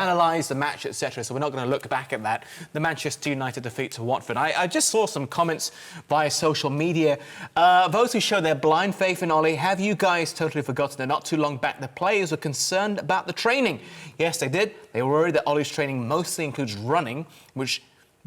analyse the match, etc. So we're not going to look back at that. The Manchester United defeat to Watford. I just saw some comments via social media. Those who show their blind faith in Ole, have you guys totally forgotten that not too long back the players were concerned about the training? Yes, they did. They were worried that Ole's training mostly includes running, which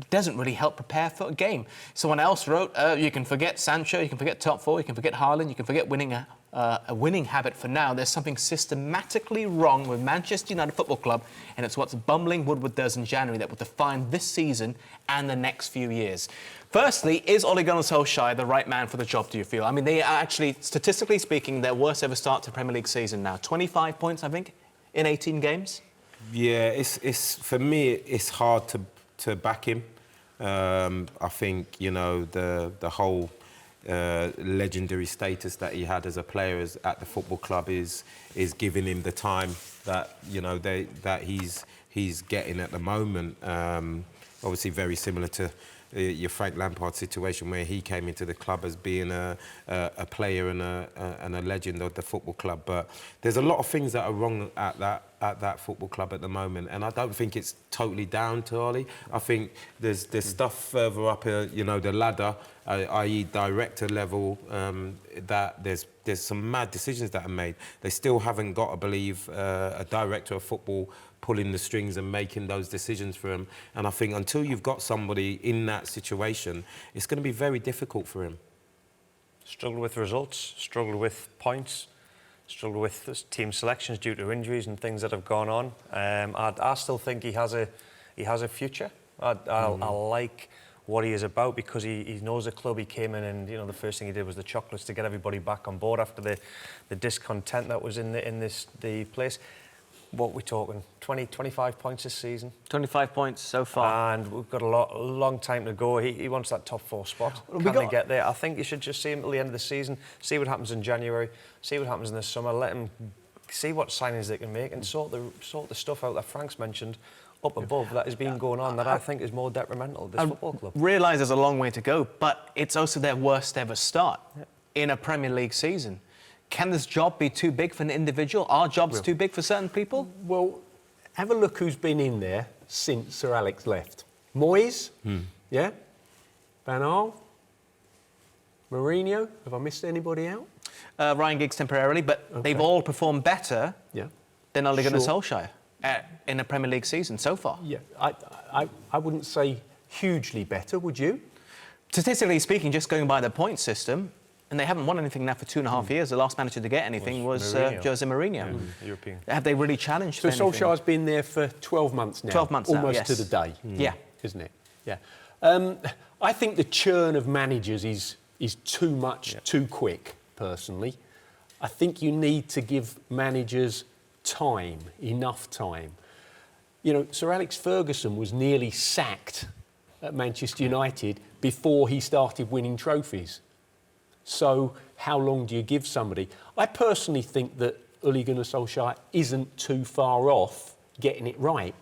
doesn't really help prepare for a game. Someone else wrote, you can forget Sancho, you can forget top four, you can forget Haaland, you can forget winning a winning habit for now. There's something systematically wrong with Manchester United Football Club, and it's what bumbling Woodward does in January that will define this season and the next few years. Firstly, is Ole Gunnar Solskjaer the right man for the job, do you feel? I mean, they are actually, statistically speaking, their worst ever start to Premier League season now. 25 points, I think, in 18 games. Yeah, it's for me, it's hard to back him. I think, you know, the whole legendary status that he had as a player at the football club is giving him the time that, you know, that he's getting at the moment. Obviously very similar to your Frank Lampard situation, where he came into the club as being a player and a legend of the football club. But there's a lot of things that are wrong at that football club at the moment, and I don't think it's totally down to Ole. I think there's stuff further up, you know, the ladder, i.e. director level, that there's some mad decisions that are made. They still haven't got, I believe, a director of football pulling the strings and making those decisions for him. And I think until you've got somebody in that situation, it's going to be very difficult for him. Struggled with results, struggled with points, struggled with team selections due to injuries and things that have gone on. I still think he has a future. I like what he is about, because he knows the club. He came in and, you know, the first thing he did was the chocolates to get everybody back on board after the discontent that was in the place. What we're talking, 25 points this season. 25 points so far. And we've got a long time to go. He wants that top four spot. Can they get there? I think you should just see him till the end of the season, see what happens in January, see what happens in the summer, let him see what signings they can make, and sort the stuff out that Frank's mentioned up above that has been going on that I think is more detrimental to this football club. Realise there's a long way to go, but it's also their worst ever start in a Premier League season. Can this job be too big for an individual? Are jobs too big for certain people? Well, have a look who's been in there since Sir Alex left. Moyes, yeah? Van Gaal, Mourinho. Have I missed anybody out? Ryan Giggs temporarily, but they've all performed better than Ole Gunnar Solskjaer in a Premier League season so far. Yeah, I wouldn't say hugely better, would you? Statistically speaking, just going by the point system, and they haven't won anything now for 2.5 years. The last manager to get anything was Jose Mourinho. European. Have they really challenged So for anything? Solskjaer's been there for 12 months now. 12 months now, almost yes. to the day. Yeah. Isn't it? Yeah. I think the churn of managers is too much, too quick, personally. I think you need to give managers time, enough time. You know, Sir Alex Ferguson was nearly sacked at Manchester United before he started winning trophies. So how long do you give somebody? I personally think that Ole Gunnar Solskjaer isn't too far off getting it right,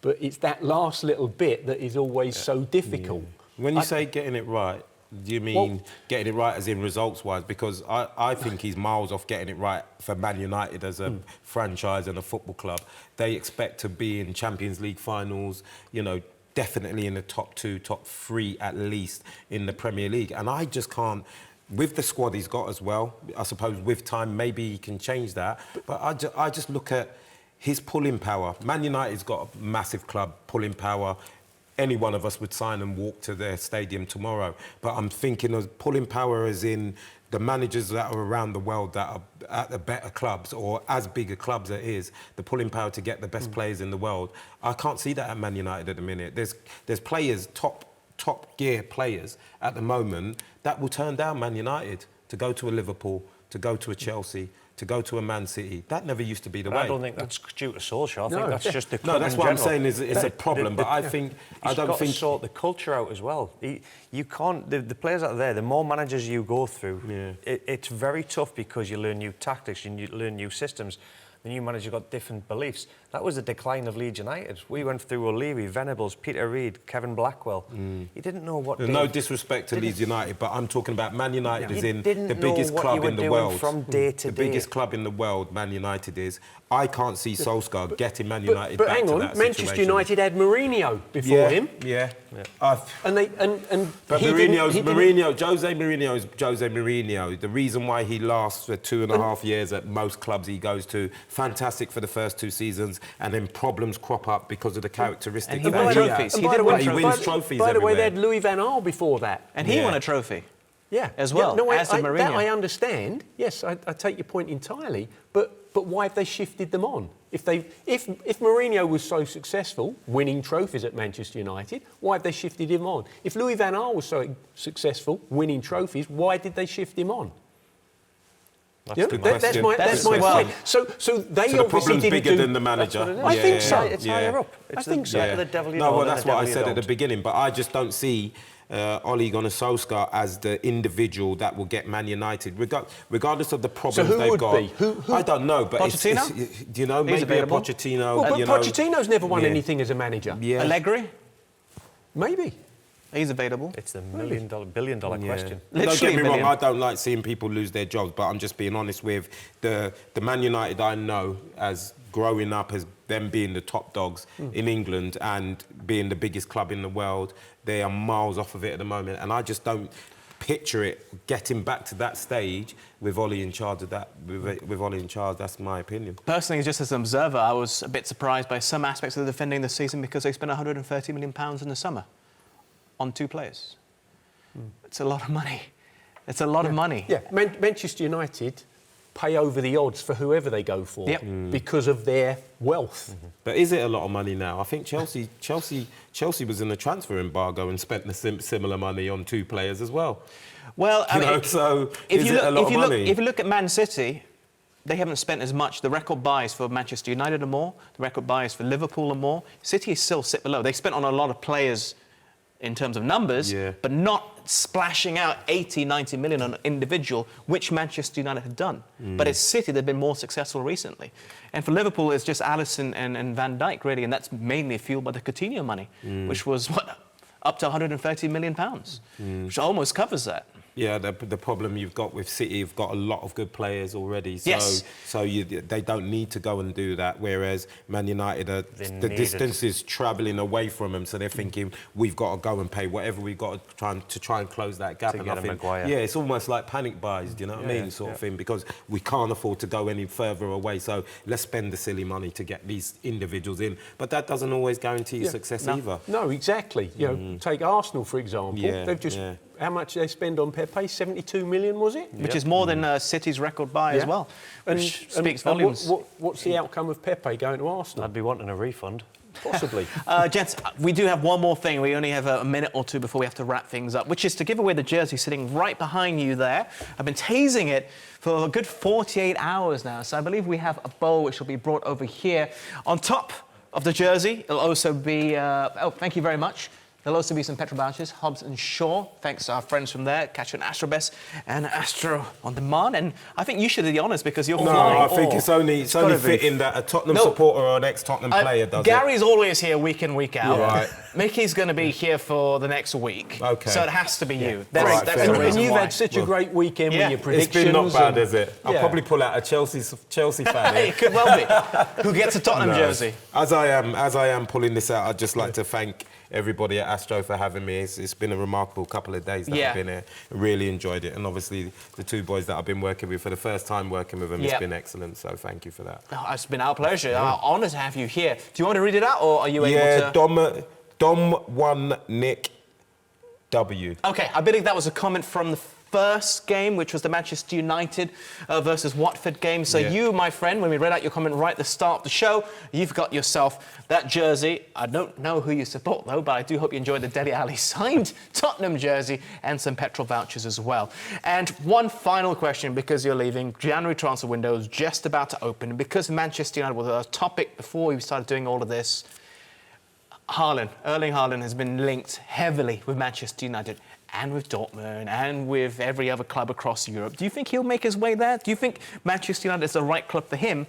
but it's that last little bit that is always so difficult. When you say getting it right, do you mean getting it right as in results-wise? Because I think he's miles off getting it right for Man United as a franchise and a football club. They expect to be in Champions League finals, you know, definitely in the top 2, top 3 at least in the Premier League. And I just can't... With the squad he's got as well, I suppose with time maybe he can change that. But I just look at his pulling power. Man United's got a massive club, pulling power. Any one of us would sign and walk to their stadium tomorrow. But I'm thinking of pulling power as in the managers that are around the world that are at the better clubs or as big a clubs as it is, the pulling power to get the best players in the world. I can't see that at Man United at the minute. There's players, top gear players at the moment that will turn down Man United to go to a Liverpool, to go to a Chelsea, to go to a Man City. That never used to be the way. I don't think that's due to Solskjaer. I think that's just the club No, that's in what I'm general. saying is it's a problem, but I think... I don't think... sort the culture out as well. You can't... The players out there, the more managers you go through, it's very tough because you learn new tactics and you learn new systems. The new manager got different beliefs. That was the decline of Leeds United. We went through O'Leary, Venables, Peter Reid, Kevin Blackwell. You didn't know what... No disrespect to Leeds United, but I'm talking about Man United as in the biggest club in the world. From day to the biggest club in the world, Man United is. I can't see Solskjaer getting Man United But back hang to on, that Manchester situation. United had Mourinho before him. Yeah. And But he Mourinho's, didn't- Jose Mourinho is Jose Mourinho. The reason why he lasts for 2.5 years at most clubs he goes to, fantastic for the first 2 seasons, and then problems crop up because of the characteristics. And he that won has. trophies. And He by did the win way, He wins trophies By the way, they everywhere. had Louis van Gaal before that. And he Yeah. won a trophy. Yeah, as well, as did Mourinho. That I understand. Yes, I take your point entirely. But why have they shifted them on? If Mourinho was so successful, winning trophies at Manchester United, why have they shifted him on? If Louis van Gaal was so successful, winning trophies, why did they shift him on? That's the That's question. my point. So they So the obviously problem's didn't bigger do. than the manager. That's what it is. I think so. It's higher up. I think so. The devil you No, know well, than that's the what I devil you said at the don't. beginning. But I just don't see Ole Gunnar Solskjaer as the individual that will get Man United, regardless of the problems who they've would got. be? Who? I don't know, but Pochettino? do you know, He's maybe a available. Pochettino. Well, but you know, Pochettino's never won yeah. anything as a manager. Yeah. Allegri? Maybe. He's available. It's the billion-dollar question. Don't get Literally me a wrong, billion. I don't like seeing people lose their jobs, but I'm just being honest with the Man United I know as growing up as them being the top dogs in England and being the biggest club in the world. They are miles off of it at the moment, and I just don't picture it getting back to that stage with Ole in charge of that. With Ole in charge, that's my opinion. Personally, just as an observer, I was a bit surprised by some aspects of the defending this season because they spent £130 million in the summer on 2 players. It's a lot of money. It's a lot of money. Yeah, Manchester United pay over the odds for whoever they go for because of their wealth. But is it a lot of money now? I think Chelsea was in the transfer embargo and spent the similar money on 2 players as well. Well, I mean, so if is you it a lot of money? If you look at Man City, they haven't spent as much. The record buys for Manchester United are more. The record buys for Liverpool are more. City is still sit below. They spent on a lot of players in terms of numbers, but not splashing out 80, 90 million on an individual, which Manchester United have done. But it's City that have been more successful recently. And for Liverpool, it's just Alisson and Van Dijk, really, and that's mainly fueled by the Coutinho money, which was, up to £130 million, which almost covers that. Yeah, the problem you've got with City, you've got a lot of good players already. So, Yes. they don't need to go and do that. Whereas Man United, the distance is travelling away from them, so they're thinking we've got to go and pay whatever we've got to try and close that gap. To And get I a think, Maguire. yeah, it's almost like panic buys. Do you know what I mean, sort of thing? Because we can't afford to go any further away. So let's spend the silly money to get these individuals in. But that doesn't always guarantee your success either. No, exactly. You know, take Arsenal for example. Yeah, They've just how much they spend on Pepe? 72 million, was it? Which is more than City's record buy as well, which speaks volumes. What's the outcome of Pepe going to Arsenal? I'd be wanting a refund. Possibly. Gents, we do have one more thing. We only have a minute or two before we have to wrap things up, which is to give away the jersey sitting right behind you there. I've been tasing it for a good 48 hours now, so I believe we have a bowl which will be brought over here. On top of the jersey, it'll also be... oh, thank you very much. There'll also be some petrol vouchers, Hobbs and Shaw, thanks to our friends from there, Catch an Astro Best and Astro On Demand. And I think you should do the honours because you're flying. No, I think it's only fitting that a Tottenham supporter or an ex-Tottenham player does Gary's always here week in, week out. Right. Mickey's going to be here for the next week. Okay. So it has to be you. Right, That's fair the enough. reason And you've why. had such a great weekend with your It's predictions. been not bad, and- is it? I'll Yeah. probably pull out a Chelsea fan here. It could well be. Who gets a Tottenham jersey? As I am pulling this out, I'd just like to thank everybody at Astro for having me. It's been a remarkable couple of days that I've been here. Really enjoyed it. And obviously, the 2 boys that I've been working with for the first time working with them, it's been excellent. So thank you for that. Oh, it's been our pleasure. Our honour to have you here. Do you want to read it out or are you able Yeah, to? Dom 1 Nick W. OK, I believe that was a comment from the first game, which was the Manchester United versus Watford game. So you, my friend, when we read out your comment right at the start of the show, you've got yourself that jersey. I don't know who you support, though, but I do hope you enjoyed the Dele Alli signed Tottenham jersey and some petrol vouchers as well. And one final question, because you're leaving. January transfer window is just about to open. Because Manchester United was a topic before we started doing all of this, Erling Haaland has been linked heavily with Manchester United and with Dortmund and with every other club across Europe. Do you think he'll make his way there? Do you think Manchester United is the right club for him?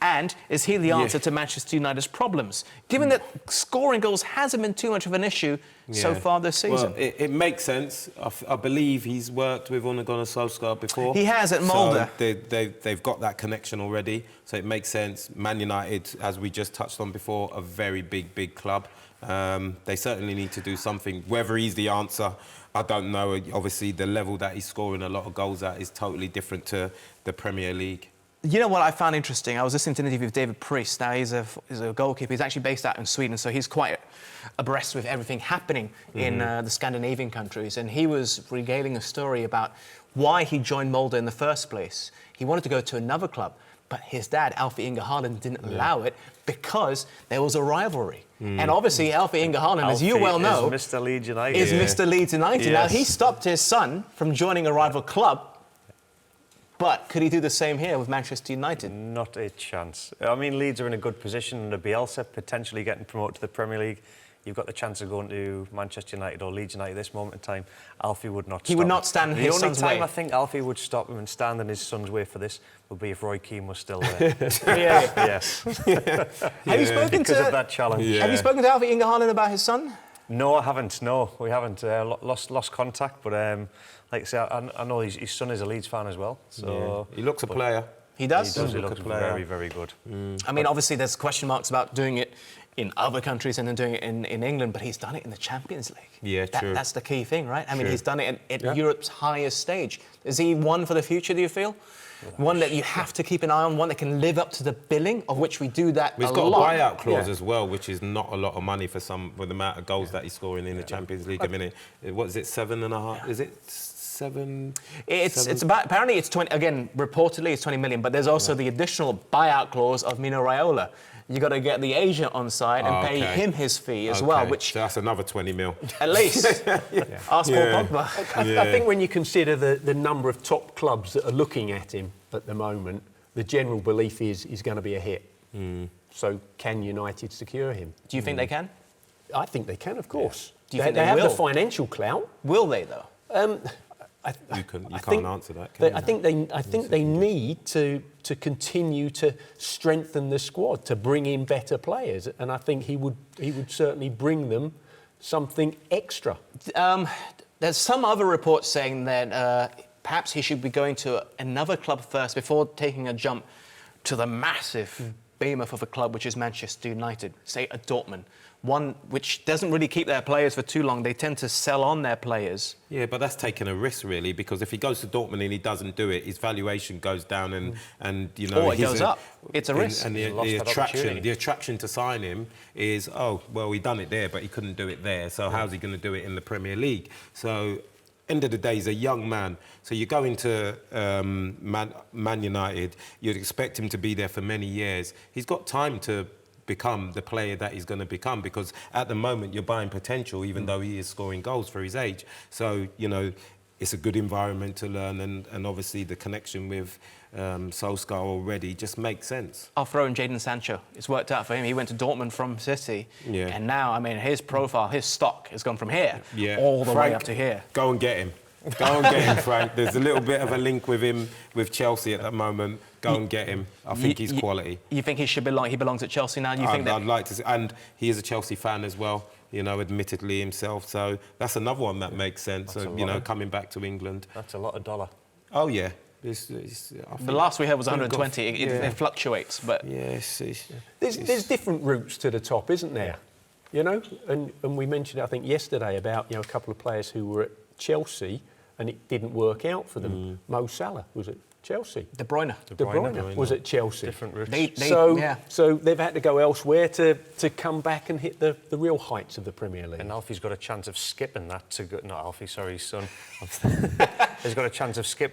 And is he the answer to Manchester United's problems? Given that scoring goals hasn't been too much of an issue so far this season. Well, it makes sense. I believe he's worked with Ole Gunnar Solskjaer before. He has at Molde. So they've got that connection already, so it makes sense. Man United, as we just touched on before, a very big club. They certainly need to do something. Whether he's the answer, I don't know. Obviously, the level that he's scoring a lot of goals at is totally different to the Premier League. You know what I found interesting? I was listening to an interview with David Priest. Now, he's a goalkeeper. He's actually based out in Sweden, so he's quite abreast with everything happening in the Scandinavian countries. And he was regaling a story about why he joined Molde in the first place. He wanted to go to another club, but his dad, Alfie Inge Haaland, didn't allow it because there was a rivalry. And obviously, Alfie Inge Haaland, as you well know, is Mr. Leeds United. Is Mr. Leeds United. Yes. Now, he stopped his son from joining a rival club. But could he do the same here with Manchester United? Not a chance. I mean, Leeds are in a good position under Bielsa, potentially getting promoted to the Premier League. You've got the chance of going to Manchester United or Leeds United at this moment in time. Alfie would not stop. He would not stand in his son's way. The only time I think Alfie would stop him and stand in his son's way for this would be if Roy Keane was still there. Really? Yes. Have you spoken because of that challenge. Have you spoken to Alfie Inge Haaland about his son? No, I haven't. No, we haven't. Lost contact, but like I say, I know his son is a Leeds fan as well. So He looks a player. He does? He does. He look looks a player. very, very good. I mean, obviously, there's question marks about doing it in other countries and then doing it in England, but he's done it in the Champions League. Yeah, true. That's the key thing, right? I mean, True. he's done it at Europe's highest stage. Is he one for the future, do you feel? One that you have to keep an eye on, one that can live up to the billing, of which we do that He's a got lot. a buyout clause as well, which is not a lot of money for the amount of goals that he's scoring in the Champions League. I mean, what is it, 7.5? Is it 7? It's about, apparently it's 20, again, reportedly it's 20 million, but there's also the additional buyout clause of Mino Raiola. You got to get the agent on side and pay him his fee as well, which... So that's another 20 mil. At least. Ask Paul Pogba. I think when you consider the number of top clubs that are looking at him at the moment, the general belief is he's going to be a hit. So can United secure him? Do you think they can? I think they can, of course. Do you think they have will? the financial clout. Will they, though? You can't answer that, can you? I think they need to continue to strengthen the squad, to bring in better players, and I think he would certainly bring them something extra. There's some other reports saying that perhaps he should be going to another club first before taking a jump to the massive behemoth of a club, which is Manchester United, say a Dortmund. One which doesn't really keep their players for too long. They tend to sell on their players. Yeah, but that's taking a risk, really, because if he goes to Dortmund and he doesn't do it, his valuation goes down and you know... Or it goes up. It's a risk. And the attraction to sign him is, oh, well, he done it there, but he couldn't do it there, so how's he going to do it in the Premier League? So... end of the day, he's a young man. So you go into Man United, you'd expect him to be there for many years. He's got time to become the player that he's going to become, because at the moment you're buying potential, even though he is scoring goals for his age. So, you know, it's a good environment to learn, and obviously the connection with Solskjaer already just makes sense. I'll throw in Jadon Sancho. It's worked out for him. He went to Dortmund from City. Yeah. And now, I mean, his profile, his stock has gone from here all the Frank, way up to here. Go and get him. Go and get him, Frank. There's a little bit of a link with him with Chelsea at the moment. Go and get him. I think he's quality. You think he belongs at Chelsea now? You think that? I'd like to see, and he is a Chelsea fan as well, you know, admittedly himself. So that's another one that makes sense, you know, coming back to England. That's a lot of dollar. Oh, yeah. The last we heard was 120. It fluctuates, but... Yes. There's different routes to the top, isn't there? Yeah. You know, and we mentioned, I think, yesterday about, you know, a couple of players who were at Chelsea and it didn't work out for them. Mo Salah was at Chelsea. De Bruyne. De Bruyne was at Chelsea. Different routes. So they've had to go elsewhere to come back and hit the real heights of the Premier League. And Alfie's got a chance of skipping that to go... Not Alfie, sorry, his son. He's got a chance of skipping